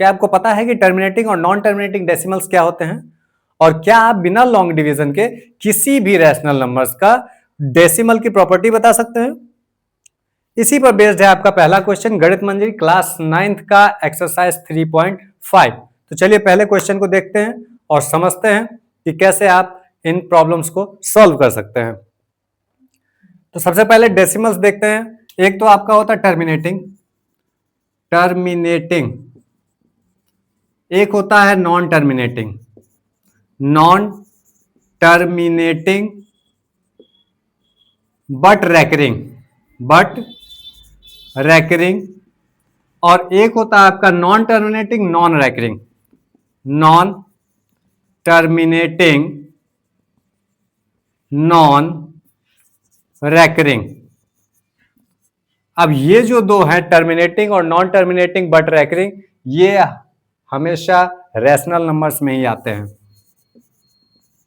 क्या आपको पता है कि टर्मिनेटिंग और नॉन टर्मिनेटिंग डेसिमल्स क्या होते हैं? और क्या आप बिना लॉन्ग डिवीजन के किसी भी रैशनल नंबर्स का डेसिमल की प्रॉपर्टी बता सकते हैं? इसी पर बेस्ड है आपका पहला क्वेश्चन, गणित मंजरी क्लास 9th का एक्सरसाइज 3.5। तो चलिए पहले क्वेश्चन को देखते हैं और समझते हैं कि कैसे आप इन प्रॉब्लम्स को सॉल्व कर सकते हैं। तो सबसे पहले डेसिमल्स देखते हैं। एक तो आपका होता है टर्मिनेटिंग, एक होता है नॉन टर्मिनेटिंग, बट रैकरिंग, और एक होता है आपका नॉन टर्मिनेटिंग नॉन रैकरिंग। अब ये जो दो है टर्मिनेटिंग और नॉन टर्मिनेटिंग बट रैकरिंग, ये हमेशा रैशनल नंबर्स में ही आते हैं,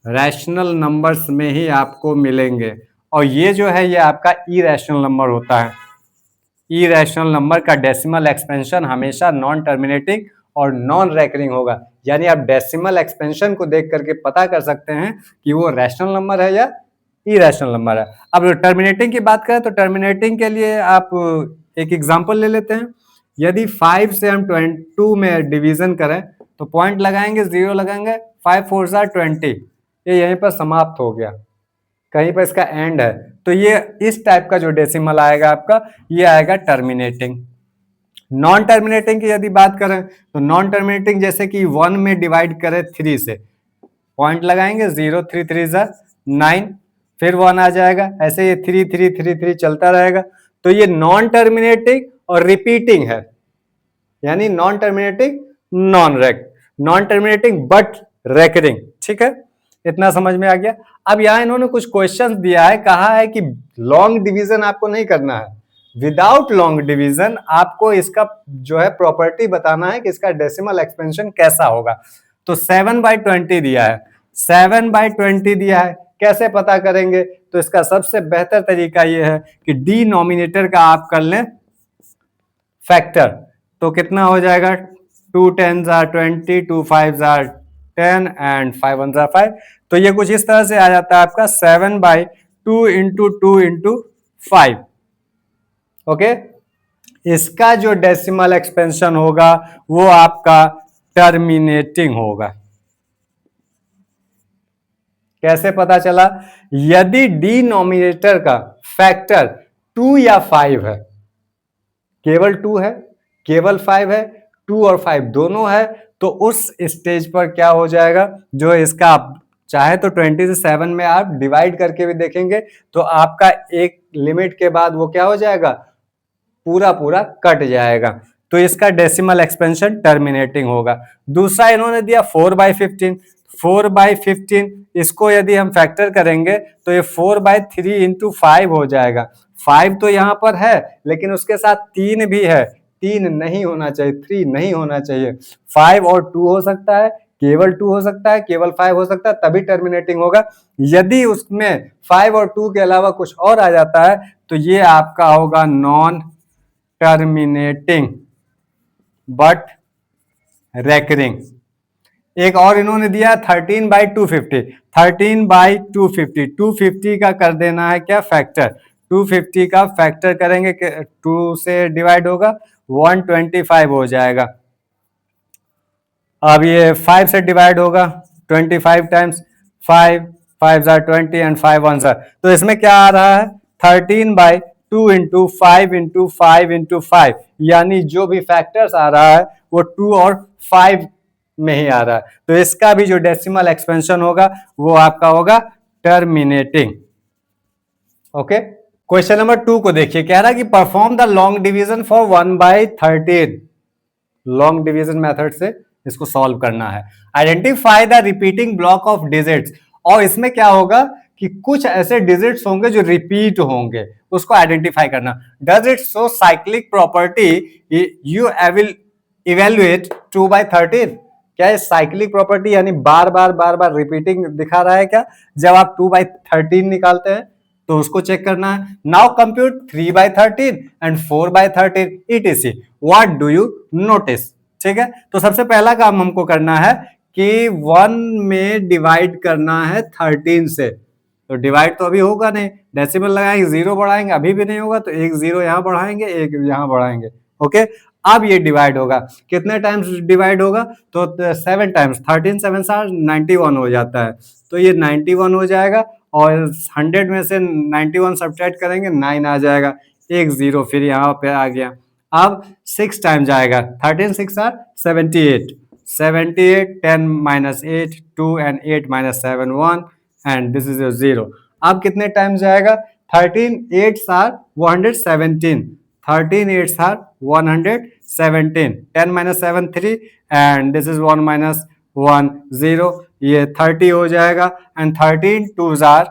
रैशनल नंबर्स में ही आपको मिलेंगे। और ये जो है ये आपका इरैशनल नंबर होता है। इरैशनल नंबर का डेसिमल एक्सपेंशन हमेशा नॉन टर्मिनेटिंग और नॉन रैकरिंग होगा। यानी आप डेसिमल एक्सपेंशन को देख करके पता कर सकते हैं कि वो रैशनल नंबर है या इरैशनल नंबर है। अब टर्मिनेटिंग की बात करें तो टर्मिनेटिंग के लिए आप एक एग्जांपल ले लेते हैं। यदि 5 से हम 22 में डिवीजन करें तो पॉइंट लगाएंगे, 0 लगाएंगे, 5 4 20, ये यहीं पर समाप्त हो गया, कहीं पर इसका एंड है। तो ये इस टाइप का जो डेसिमल आएगा आपका, ये आएगा टर्मिनेटिंग। नॉन टर्मिनेटिंग की यदि बात करें तो नॉन टर्मिनेटिंग जैसे कि 1 में डिवाइड करें 3 से, पॉइंट लगाएंगे, 0 3 3 9, फिर 1 आ जाएगा, ऐसे ये 3 3 3 3 चलता रहेगा। तो ये नॉन टर्मिनेटिंग और रिपीटिंग है, यानी non terminating non terminating but recurring. ठीक है, इतना समझ में आ गया। अब यहां इन्होंने कुछ क्वेश्चंस दिया है, कहा है कि लॉन्ग डिवीजन आपको नहीं करना है, विदाउट लॉन्ग डिवीजन आपको इसका जो है प्रॉपर्टी बताना है कि इसका डेसिमल एक्सपेंशन कैसा होगा। तो 7/20 दिया है, 7/20 दिया है, कैसे पता करेंगे? तो इसका सबसे बेहतर तरीका यह है कि डिनोमिनेटर का आप कर लें फैक्टर। तो कितना हो जाएगा? 2 10s are 20, 2 5s are 10 and 5 1s are 5। तो ये कुछ इस तरह से आ जाता है आपका 7/2 इंटू 2 इंटू 5। ओके, इसका जो डेसिमल एक्सपेंशन होगा वो आपका टर्मिनेटिंग होगा। कैसे पता चला? यदि डिनोमिनेटर का फैक्टर 2 या 5 है, केवल 2 है, केवल 5 है, 2 और 5 दोनों है, तो उस स्टेज पर क्या हो जाएगा, जो इसका आप चाहे तो 20 से 7 में आप डिवाइड करके भी देखेंगे तो आपका एक लिमिट के बाद वो क्या हो जाएगा, पूरा पूरा कट जाएगा। तो इसका डेसिमल एक्सपेंशन टर्मिनेटिंग होगा। दूसरा इन्होंने दिया 4/15, 4/15 इसको यदि हम फैक्टर करेंगे तो ये 4/3 इंटू 5 हो जाएगा। 5 तो यहां पर है लेकिन उसके साथ 3 भी है, 3 नहीं होना चाहिए, 3 नहीं होना चाहिए। 5 और 2 हो सकता है, केवल 2 हो सकता है, केवल 5 हो सकता है, तभी टर्मिनेटिंग होगा। यदि उसमें 5 और 2 के अलावा कुछ और आ जाता है तो ये आपका होगा नॉन टर्मिनेटिंग बट रेकरिंग। एक और इन्होंने दिया 13/250, 13/250, 250 का कर देना है क्या, फैक्टर। 250 का फैक्टर करेंगे, 2 से डिवाइड होगा, 125 हो जाएगा। अब ये 5 से डिवाइड होगा, 25 टाइम्स 5, 5 20 एंड 5 1 तो इसमें क्या आ रहा है, 13/2 इंटू 5 इंटू 5 इंटू 5, यानी जो भी फैक्टर्स आ रहा है वो 2 और 5 में ही आ रहा है। तो इसका भी जो डेसिमल एक्सपेंशन होगा वो आपका होगा टर्मिनेटिंग। ओके, क्वेश्चन नंबर 2 को देखिए, कह रहा है कि perform the long division for 1/13। Long division method से इसको सॉल्व करना है। Identify the repeating block of digits, और इसमें क्या होगा कि कुछ ऐसे डिजिट्स होंगे जो रिपीट होंगे, उसको आइडेंटिफाई करना। Does it show cyclic property, you will evaluate 2/13। क्या साइक्लिक प्रॉपर्टी यानी बार बार रिपीटिंग दिखा रहा है क्या? जब आप 2/13 निकालते हैं तो उसको चेक करना है। Now compute 3/13 and 4/13 etc. What do you notice? ठीक है। तो सबसे पहला काम हमको करना है कि 1 में डिवाइड करना है 13 से। तो डिवाइड तो अभी होगा नहीं, डेसिमल लगाएंगे, जीरो बढ़ाएंगे, अभी भी नहीं होगा, तो एक जीरो यहाँ बढ़ाएंगे, एक यहाँ बढ़ाएंगे। ओके, अब ये डिवाइड होगा, कितने टाइम्स डिवाइड होगा, तो 7 टाइम्स, 13 7 91 हो जाता है, तो ये 91 हो जाएगा, और 100 में से 91 सब्ट्रैक्ट करेंगे, 9 आ जाएगा, एक जीरो फिर यहाँ पे आ गया। अब 6 टाइम जाएगा, 13 6 are 78, 78, 10 minus 8 2 and 8 minus 7 1 and this is your zero. अब कितने टाइम जाएगा, 13 8 are 117, 13 8 are 117, 10 minus 7 3 and this is 1 minus 1 0, ये 30 हो जाएगा, and 13 2 are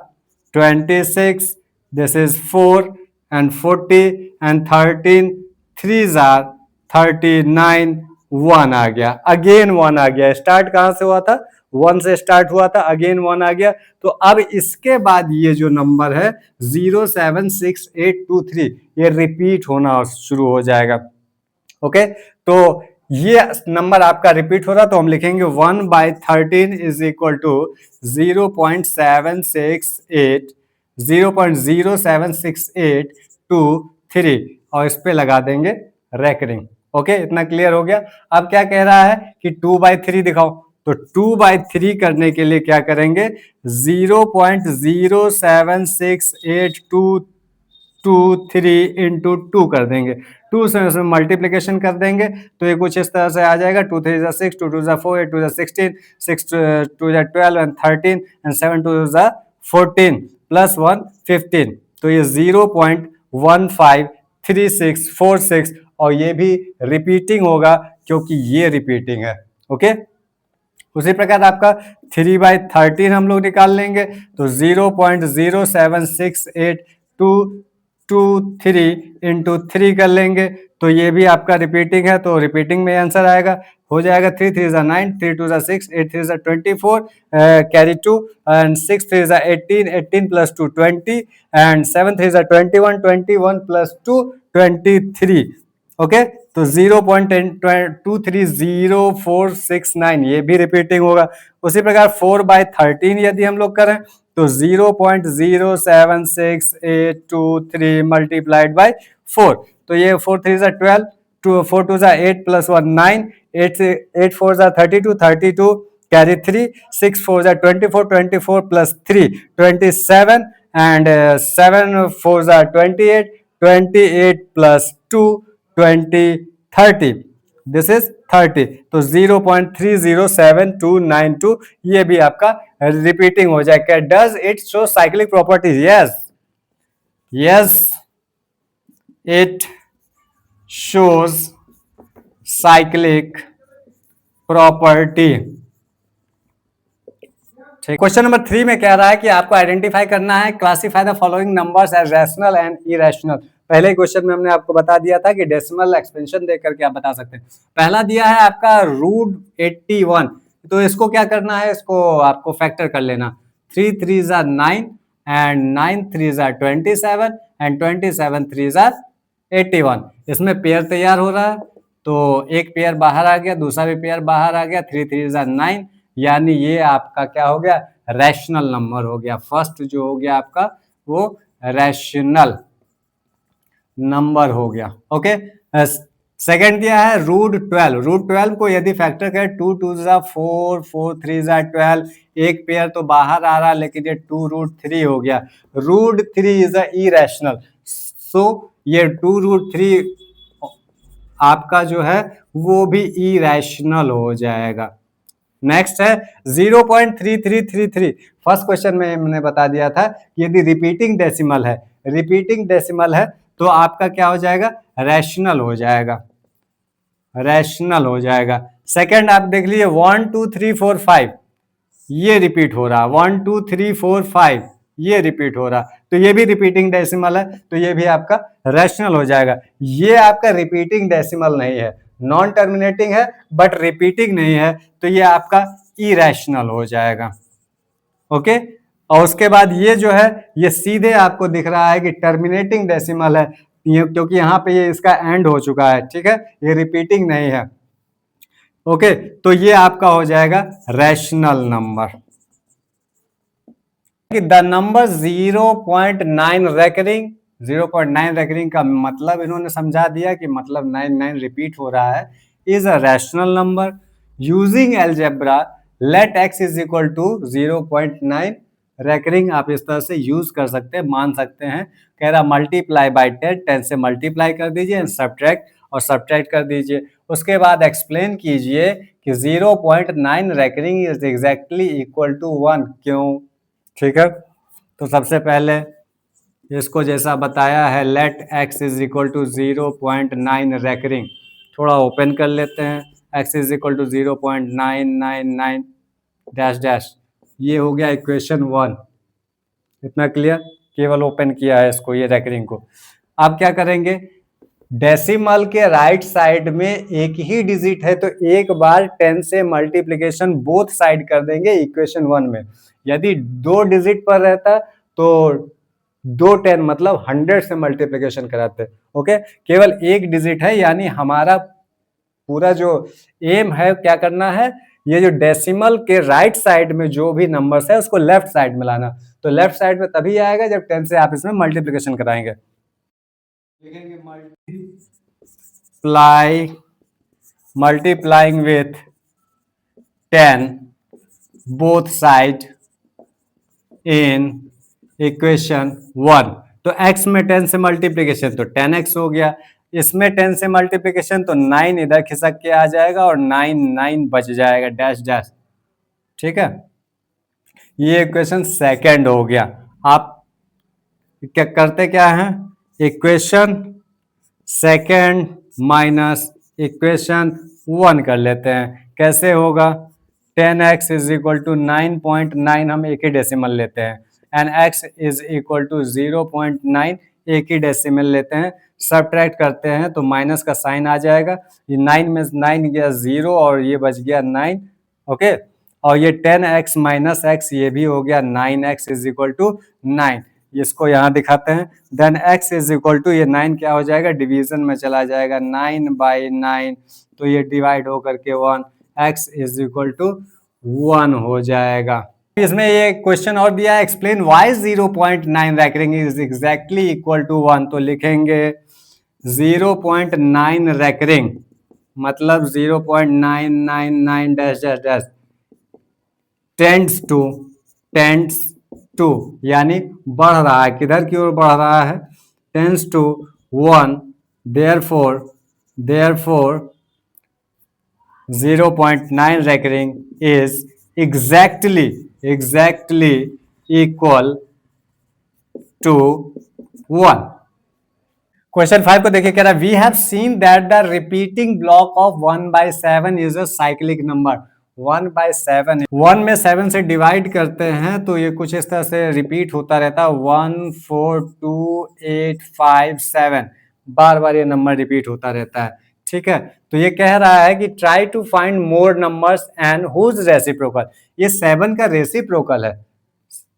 26, this is 4 and 40 and 13 3s are 39, 1 आ गया, अगेन 1 आ गया। स्टार्ट कहां से हुआ था, 1 से स्टार्ट हुआ था, अगेन 1 आ गया। तो अब इसके बाद ये जो नंबर है 07683 ये रिपीट होना शुरू हो जाएगा। ओके, तो ये नंबर आपका रिपीट हो रहा, तो हम लिखेंगे 1/13 इज इक्वल टू 0.768 0.076823 और इस पे लगा देंगे रेकरिंग। ओके, इतना क्लियर हो गया। अब क्या कह रहा है कि 2/3 दिखाओ, तो 2/3 करने के लिए क्या करेंगे, 0.076823 इंटू 2 कर देंगे, 2 से मल्टीप्लीकेशन कर देंगे, तो ये कुछ इस तरह से आ जाएगा, 2 3 जा 6, 2 2 जा 4, 8 2 जा 16, 6 2 जा 12 एंड 13 एंड 7 2 जा 14 प्लस 1 15, तो ये 0.153646 और ये भी रिपीटिंग होगा क्योंकि ये रिपीटिंग है। ओके, उसी प्रकार आपका 3/13 हम लोग निकाल लेंगे, तो 0.0768223 इंटू 3 कर लेंगे, तो ये भी आपका रिपीटिंग है, तो रिपीटिंग में आंसर आएगा, हो जाएगा 3 3 जा 9, 3 2 जा 6, 8 3 जा 24, कैरी 2 एंड 6 3 जा 18, 18 प्लस 2 20 एंड 7 3 जा 21, 21 प्लस 2 23। ओके, तो 0.230469 ये भी रिपीटिंग होगा। उसी प्रकार 4/13 यदि हम लोग करें तो 0.076823 मल्टीप्लाइड बाय 4, तो ये 4 3 जा 12, 4 2 जा 8 प्लस 1 9, 8 4 जा 32, 32 कैरी 3, 6 4 जा 24, 24 प्लस 3 27 एंड 7 4 जा 28, 28 प्लस 2 20 30, दिस इज 30, तो 0.307292 ये भी आपका रिपीटिंग हो जाएगा। Does it show cyclic properties, yes yes it shows cyclic property. Question number 3 में कह रहा है कि आपको आइडेंटिफाई करना है, classify the following numbers as rational and irrational. पहले क्वेश्चन में हमने आपको बता दिया था कि डेसिमल एक्सपेंशन देख करके आप बता सकते हैं। पहला दिया है आपका √81, तो इसको क्या करना है, इसको आपको फैक्टर कर लेना, 3 3 जा 9 एंड 9 3 जा 27 एंड 27 3 जा 81। इसमें पेयर तैयार हो रहा है, तो एक पेयर बाहर आ गया, दूसरा भी पेयर बाहर आ गया, 3 3 जा 9, यानी ये आपका क्या हो गया, रैशनल नंबर हो गया। फर्स्ट जो हो गया आपका वो रैशनल नंबर हो गया। ओके, सेकंड दिया है √12, √12 को यदि फैक्टर करें 2 2 जा 4, 4 3 जा 12, एक पेयर तो बाहर आ रहा लेकिन ये 2√3 हो गया। √3 इज अ इरेशनल, सो ये 2√3 आपका जो है वो भी इरेशनल हो जाएगा। नेक्स्ट है 0.3333, फर्स्ट क्वेश्चन में हमने बता दिया था यदि रिपीटिंग डेसिमल है, रिपीटिंग डेसिमल है तो आपका क्या हो जाएगा, रैशनल हो जाएगा, रैशनल हो जाएगा। सेकंड आप देख लीजिए 1 2 3 4 5 ये रिपीट हो रहा, 1 2 3 4 5 ये रिपीट हो रहा, तो ये भी रिपीटिंग डेसिमल है, तो ये भी आपका रैशनल हो जाएगा। ये आपका रिपीटिंग डेसिमल नहीं है, नॉन टर्मिनेटिंग है बट रिपीटिंग नहीं है, तो ये आपका इरेशनल हो जाएगा। ओके, और उसके बाद ये जो है ये सीधे आपको दिख रहा है कि टर्मिनेटिंग डेसिमल है, क्योंकि यहाँ पे ये इसका एंड हो चुका है, ठीक है, ये रिपीटिंग नहीं है। ओके, तो ये आपका हो जाएगा rational number. The number 0.9 recurring, 0.9 recurring का मतलब इन्होंने समझा दिया कि मतलब 9 रिपीट हो रहा है, is a rational number using algebra let x is equal to 0.9 recurring. आप इस तरह से यूज कर सकते हैं, मान सकते हैं। कह रहा मल्टीप्लाई बाय 10, 10 से मल्टीप्लाई कर दीजिए, सब्ट्रैक्ट और सब्ट्रैक्ट कर दीजिए। उसके बाद एक्सप्लेन कीजिए कि 0.9 recurring is exactly equal to 1, क्यों। ठीक है, तो सबसे पहले इसको जैसा बताया है, let x is equal to 0.9 recurring, थोड़ा ओपन कर लेते हैं। X is equal to 0.999 dash dash, ये हो गया इक्वेशन 1। इतना क्लियर, केवल ओपन किया है इसको, ये रेकरिंग को। अब क्या करेंगे, डेसिमल के राइट साइड में एक ही डिजिट है, तो एक बार 10 से मल्टीप्लिकेशन बोथ साइड कर देंगे इक्वेशन 1 में। यदि 2 डिजिट पर रहता तो 2 10 मतलब 100 से मल्टीप्लिकेशन कराते। ओके, केवल एक डिजिट है, यानी हमारा पूरा जो एम है क्या करना है, ये जो डेसिमल के राइट साइड में जो भी नंबर्स है उसको लेफ्ट साइड में लाना। तो लेफ्ट साइड में तभी आएगा जब 10 से आप इसमें मल्टीप्लिकेशन कराएंगे। लिखेंगे multiplying with 10 both side in equation 1। तो x में 10 से मल्टीप्लिकेशन तो 10x हो गया, इसमें 10 से मल्टीप्लिकेशन तो 9 इधर खिसक के आ जाएगा और 9 9 बच जाएगा डैश डैश। ठीक है, ये इक्वेशन सेकंड हो गया। आप क्या करते क्या हैं, इक्वेशन सेकंड माइनस इक्वेशन 1 कर लेते हैं। कैसे होगा, 10x इज इक्वल टू 9.9, हम एक ही डेसिमल लेते हैं, and x is equal to 0.9 एक ही डेसिमल लेते हैं। सब्ट्रैक्ट करते हैं तो माइनस का साइन आ जाएगा, ये 9 में 9 गया 0 और ये बच गया 9। ओके, और ये 10x माइनस x ये भी हो गया 9x इज इक्वल टू 9। इसको यहाँ दिखाते हैं, then x is equal to ये 9 क्या हो जाएगा, डिवीजन में चला जाएगा 9/9, तो ये डिवाइड होकर के 1, x इज इक्वल टू 1 हो जाएगा। इसमें ये क्वेश्चन और दिया है, explain why 0.9 recurring is exactly equal to 1। तो लिखेंगे 0.9 रेकरिंग मतलब 0.999 dash dash dash tends to यानी बढ़ रहा है, किधर की ओर बढ़ रहा है, tends to 1, therefore 0.9 recurring is exactly equal to 1। Question 5 को देखिए, कह रहा है we have seen that the repeating block of 1/7 is a cyclic number. 1/7, 1 में 7 से डिवाइड करते हैं तो ये कुछ इस तरह से रिपीट होता रहता है, 1 4 2 8 5 7, बार बार ये नंबर रिपीट होता रहता है। ठीक है, तो ये कह रहा है कि try to find more numbers and whose reciprocal. ये 7 का रेसिप्रोकल है,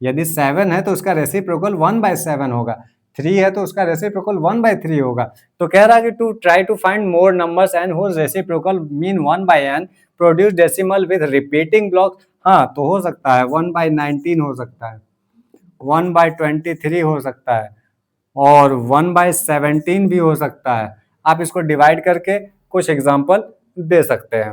यदि 7 है तो उसका रेसिप्रोकल 1/7 होगा, 3 है तो उसका रेसिप्रोकल 1/3 होगा। तो कह रहा है कि to try to find more numbers and whose reciprocal mean 1/n, produce decimal with repeating block. हाँ, तो हो सकता है 1/19 हो सकता है, 1/23 हो सकता है और 1/17 भी हो सकता है। आप इसको डिवाइड करके कुछ एग्जाम्पल दे सकते हैं।